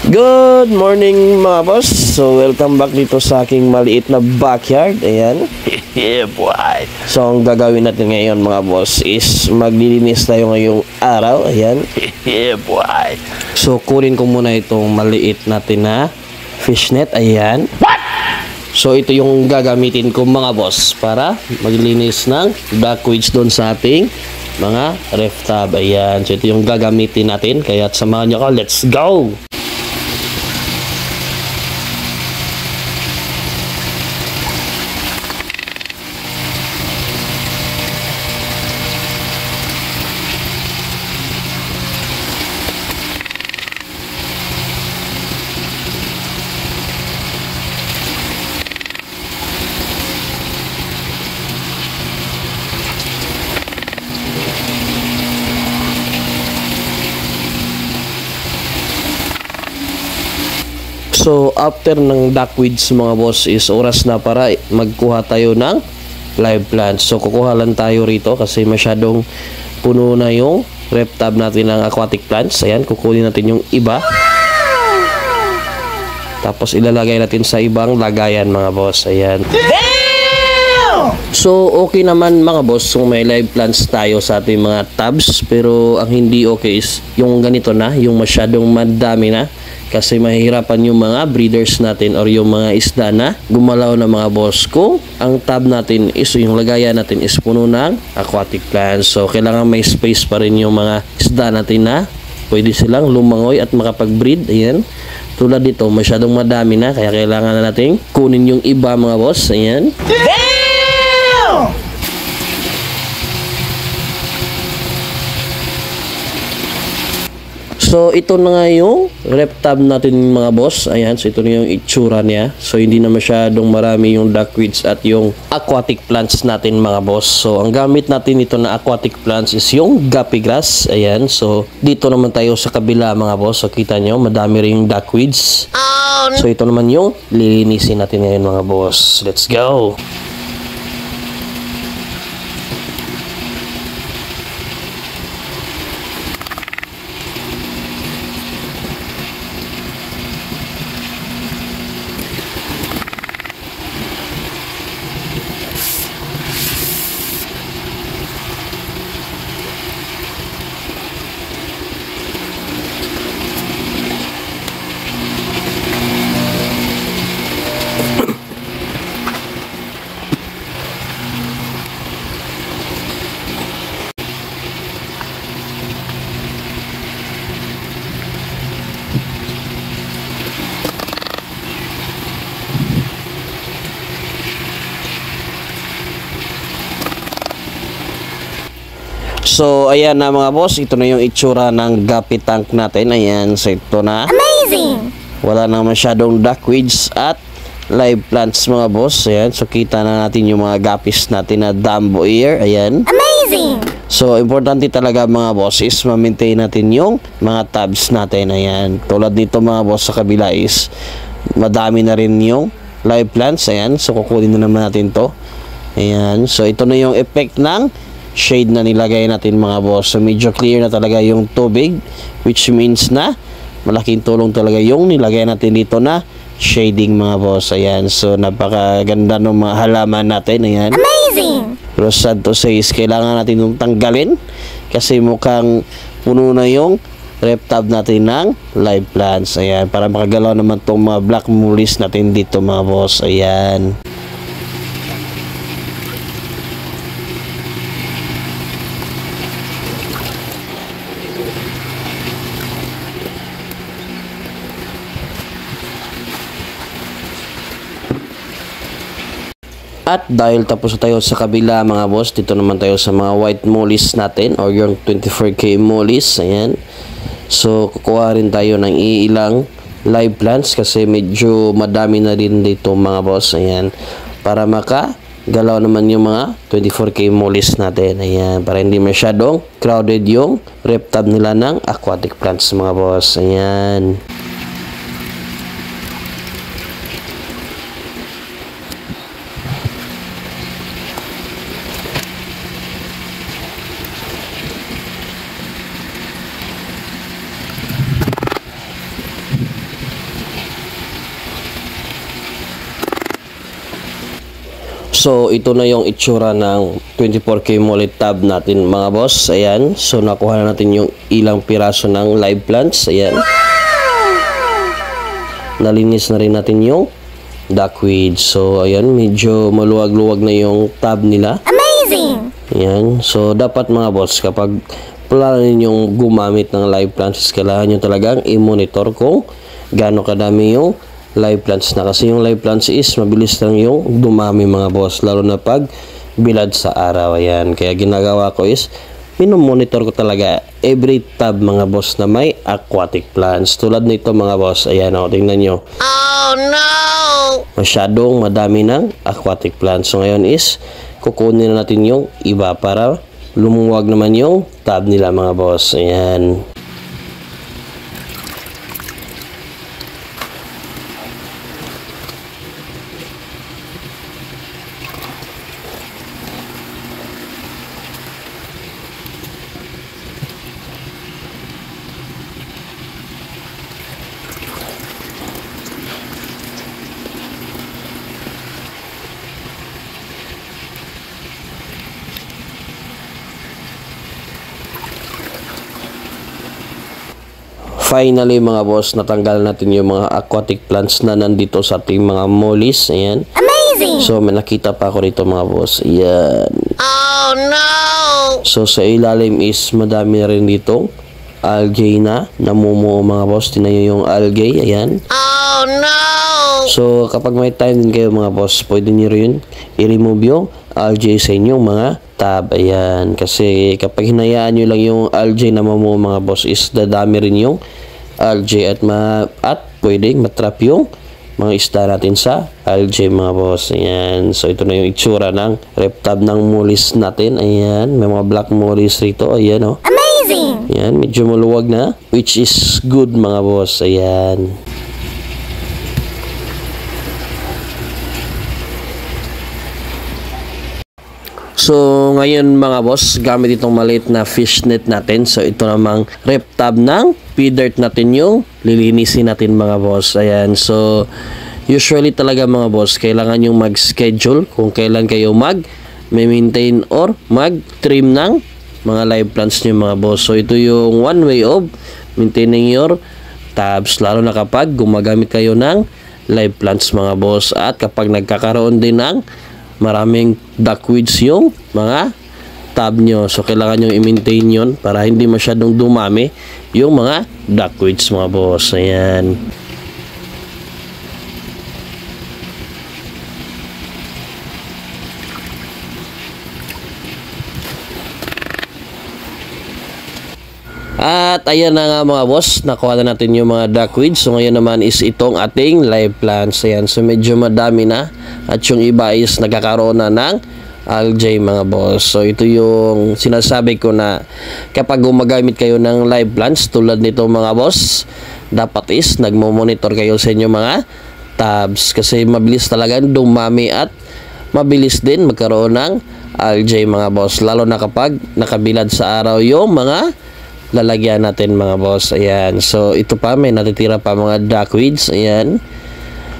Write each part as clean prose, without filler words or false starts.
Good morning mga boss. So welcome back dito sa aking maliit na backyard. Ayan. Yeah, boy. So ang gagawin natin ngayon mga boss is maglilinis tayo ngayong araw. Ayan. Yeah, boy. So kunin ko muna itong maliit natin na fishnet. Ayan. What? So ito yung gagamitin ko mga boss para maglinis ng duckweeds doon sa ating mga ref tub. Ayan. So ito yung gagamitin natin. Kaya samahan nyo ko. Let's go! So, after ng duckweeds mga boss is oras na para magkuha tayo ng live plants. So, kukuha lang tayo rito kasi masyadong puno na yung ref tub natin ng aquatic plants. Ayan, kukunin natin yung iba. Tapos, ilalagay natin sa ibang lagayan mga boss. Ayan. So, okay naman mga boss kung may live plants tayo sa ating mga tubs. Pero, ang hindi okay is yung ganito na, yung masyadong madami na. Kasi mahihirapan yung mga breeders natin or yung mga isda na gumalaw na mga boss kung ang tub natin is yung lagayan natin is puno ng aquatic plants. So kailangan may space pa rin yung mga isda natin na pwede silang lumangoy at makapag-breed. Ayan. Tulad dito masyadong madami na kaya kailangan na natin kunin yung iba mga boss. Ayan. So, ito na nga yung ref tub natin mga boss. Ayan, so ito na yung itsura niya. So, hindi na masyadong marami yung duckweeds at yung aquatic plants natin mga boss. So, ang gamit natin ito na aquatic plants is yung guppy grass. Ayan, so dito naman tayo sa kabila mga boss. So, kita nyo, madami rin yung duckweeds. So, ito naman yung lilinisin natin ngayon mga boss. Let's go! So, ayan na mga boss. Ito na yung itsura ng guppy tank natin. Ayan. So, ito na. Amazing! Wala na masyadong duckweeds at live plants mga boss. Ayan. So, kita na natin yung mga guppies natin na Dumbo ear. Ayan. Amazing! So, importante talaga mga boss is ma-maintain natin yung mga tabs natin. Ayan. Tulad nito mga boss sa kabila is madami na rin yung live plants. Ayan. So, kukunin na naman natin to. Ayan. So, ito na yung effect ng shade na nilagay natin mga boss. So medyo clear na talaga yung tubig, which means na malaking tulong talaga yung nilagay natin dito na shading mga boss. Ayan. So napakaganda ng mga halaman natin. Ayan. Amazing! Pero sad to say is kailangan natin yung tanggalin kasi mukhang puno na yung ref tub natin ng live plants. Ayan. Para makagalaw naman tong mga black mollies natin dito mga boss. Ayan. At dahil tapos na tayo sa kabila mga boss, dito naman tayo sa mga white mollies natin or yung 24K mollies. Ayan. So, kukuha rin tayo ng ilang live plants kasi medyo madami na din dito mga boss. Ayan. Para makagalaw naman yung mga 24K mollies natin. Ayan. Para hindi masyadong crowded yung ref tub nila ng aquatic plants mga boss. Ayan. So, ito na yung itsura ng 24K mullet tab natin mga boss. Ayan. So, nakuha na natin yung ilang piraso ng live plants. Ayan. Nalinis na rin natin yung duckweed. So, ayan. Medyo maluwag-luwag na yung tab nila. Amazing! Ayan. So, dapat mga boss, kapag plano ninyong gumamit ng live plants, kailangan nyo talagang i-monitor kung gaano kadami yung live plants na, kasi yung live plants is mabilis lang yung dumami mga boss, lalo na pag bilad sa araw. Ayan, kaya ginagawa ko is minomonitor ko talaga every tab mga boss na may aquatic plants tulad nito mga boss. Ayan o, tingnan nyo, Oh no! masyadong madami ng aquatic plants. So ngayon is kukunin na natin yung iba para lumuwag naman yung tab nila mga boss. Ayan. Finally mga boss, natanggal natin yung mga aquatic plants na nandito sa ating mga mollies. Ayan. Amazing! So may nakita pa ako rito mga boss. Ayan. Oh no! So sa ilalim is madami na rin dito algae na namumuo mga boss. Tingnan nyo yung algae. Ayan. Oh no! So kapag may time din kayo mga boss, pwede nyo rin i-remove yung algae sa inyong mga tab. Ayan. Kasi kapag hinayaan nyo lang yung algae na mamumuo mga boss, is dadami rin yung algae at pwedeng matrap yung mga isda natin sa algae mga boss. Ayan. So ito na yung itsura ng rep tab ng mollies natin. Ayan. May mga black mollies rito. Ayan o. Amazing! Ayan. Medyo maluwag na, which is good mga boss. Ayan. So, ngayon mga boss, gamit itong maliit na fish net natin. So, ito namang rep tab ng feed dirt natin yung lilinisin natin mga boss. Ayan. So, usually talaga mga boss, kailangan yung mag-schedule kung kailan kayo mag-maintain or mag-trim ng mga live plants nyo mga boss. So, ito yung one way of maintaining your tabs, lalo na kapag gumagamit kayo ng live plants mga boss. At kapag nagkakaroon din ng maraming duckweeds yung mga tab nyo. So, kailangan nyo i-maintain yun para hindi masyadong dumami yung mga duckweeds mga boss. Ayan. At ayan na nga mga boss, nakuha na natin yung mga duckweeds. So ngayon naman is itong ating live plants. Ayan, so medyo madami na. At yung iba is nagkakaroon na ng algae mga boss. So ito yung sinasabi ko na kapag gumagamit kayo ng live plants tulad nito mga boss, dapat is nagmo-monitor kayo sa inyong mga tabs. Kasi mabilis talaga dumami at mabilis din magkaroon ng algae mga boss. Lalo na kapag nakabilad sa araw yung mga lalagyan natin mga boss. Ayan. So, ito pa, may natitira pa mga duckweeds. Ayan.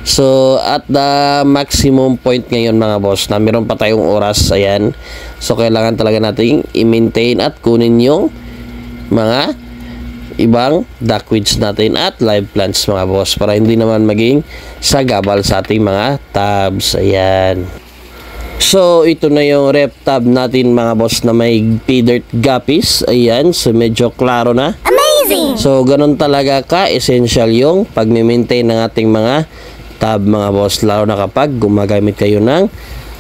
So, at the maximum point ngayon mga boss na meron pa tayong oras. Ayan. So, kailangan talaga natin i-maintain at kunin yung mga ibang duckweeds natin at live plants mga boss para hindi naman maging sagabal sa ating mga tabs. Ayan. So, ito na yung rep tab natin mga boss na may feed dirt guppies. Ayan. So, medyo klaro na. Amazing! So, ganun talaga ka-essential yung pag-maintain ng ating mga tab mga boss. Lalo na kapag gumagamit kayo ng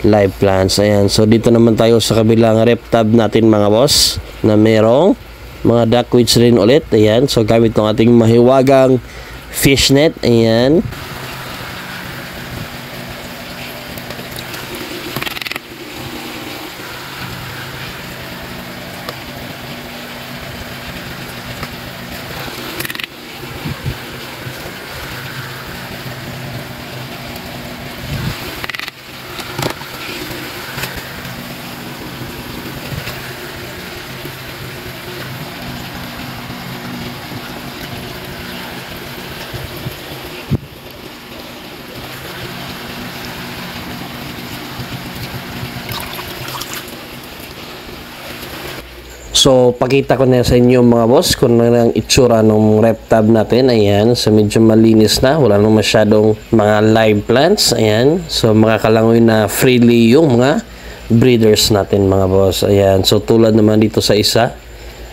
live plants. Ayan. So, dito naman tayo sa kabilang rep tab natin mga boss na merong mga duckweeds rin ulit. Ayan. So, gamit ng ating mahiwagang fish net. Ayan. So, pakita ko na sa inyo mga boss kung ano ang itsura ng rep tab natin. Ayan. So, medyo malinis na. Wala nang masyadong mga live plants. Ayan. So, makakalangoy na freely yung mga breeders natin mga boss. Ayan. So, tulad naman dito sa isa.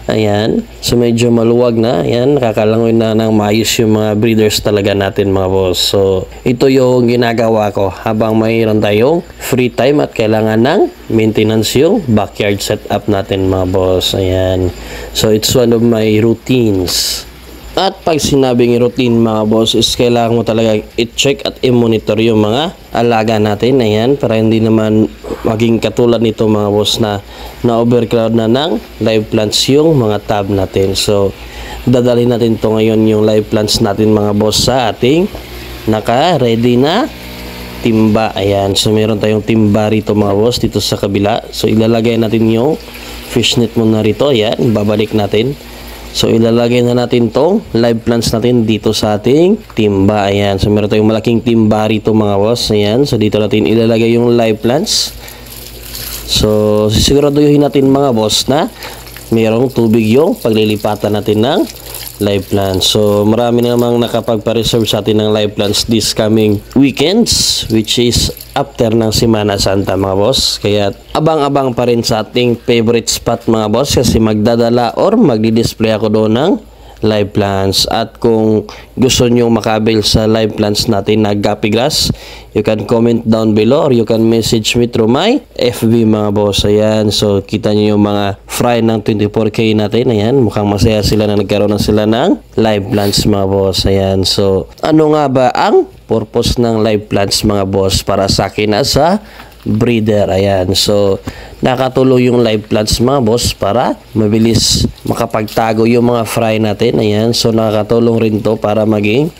Ayan. So, medyo maluwag na. Ayan. Nakakalangoy na ng maayos yung mga breeders talaga natin mga boss. So, ito yung ginagawa ko habang mayroon tayong free time at kailangan ng maintenance yung backyard setup natin mga boss. Ayan. So, it's one of my routines. At pag sinabing routine mga boss is kailangan mo talaga i-check at i-monitor yung mga alaga natin. Ayan, para hindi naman maging katulad nito mga boss na na-overcrowd na ng live plants yung mga tab natin. So, dadalhin natin to ngayon yung live plants natin mga boss sa ating naka-ready na timba. Ayan, so meron tayong timba rito mga boss dito sa kabila. So, ilalagay natin yung fishnet muna rito. Ayan, babalik natin. So, ilalagay na natin tong live plants natin dito sa ating timba. Ayan. So, meron tayong malaking timba rito mga boss. Ayan. So, dito natin ilalagay yung live plants. So, siguraduhin natin mga boss na mayroong tubig yung paglilipatan natin ng live plants. So, marami namang nakapagpa-reserve sa atin ng live plants this coming weekends, which is after ng Semana Santa mga boss. Kaya abang-abang pa rin sa ating favorite spot mga boss kasi magdadala or magdi-display ako doon ng live plants. At kung gusto nyo makabil sa live plants natin na guppy grass, you can comment down below or you can message me through my FB mga boss. Ayan, so kita nyo yung mga fry ng 24K natin. Ayan, mukhang masaya sila na nagkaroon na sila ng live plants mga boss. Ayan, so ano nga ba ang purpose ng live plants mga boss para sa akin as a breeder? Ayan, so nakatulong yung live plants mga boss para mabilis makapagtago yung mga fry natin. Ayan, so nakakatulong rin to para maging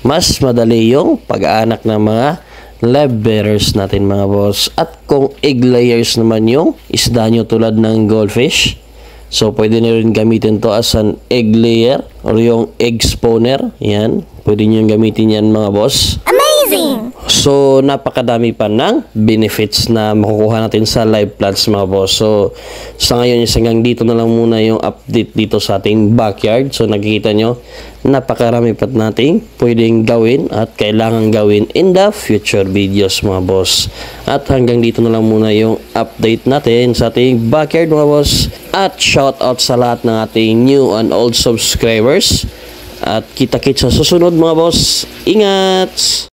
mas madali yung pag-aanak ng mga live bearers natin mga boss. At kung egg layers naman yung isda nyo tulad ng goldfish, so pwede nyo rin gamitin to as an egg layer or yung egg spawner. Ayan, pwede nyo gamitin yan mga boss. Amazing! So, napakadami pa ng benefits na makukuha natin sa live plants mga boss. So, sa ngayon, hanggang dito na lang muna yung update dito sa ating backyard. So, nakikita nyo, napakarami pa nating pwedeng gawin at kailangan gawin in the future videos mga boss. At hanggang dito na lang muna yung update natin sa ating backyard mga boss. At shout out sa lahat ng ating new and old subscribers. At kita-kits sa susunod mga boss. Ingat!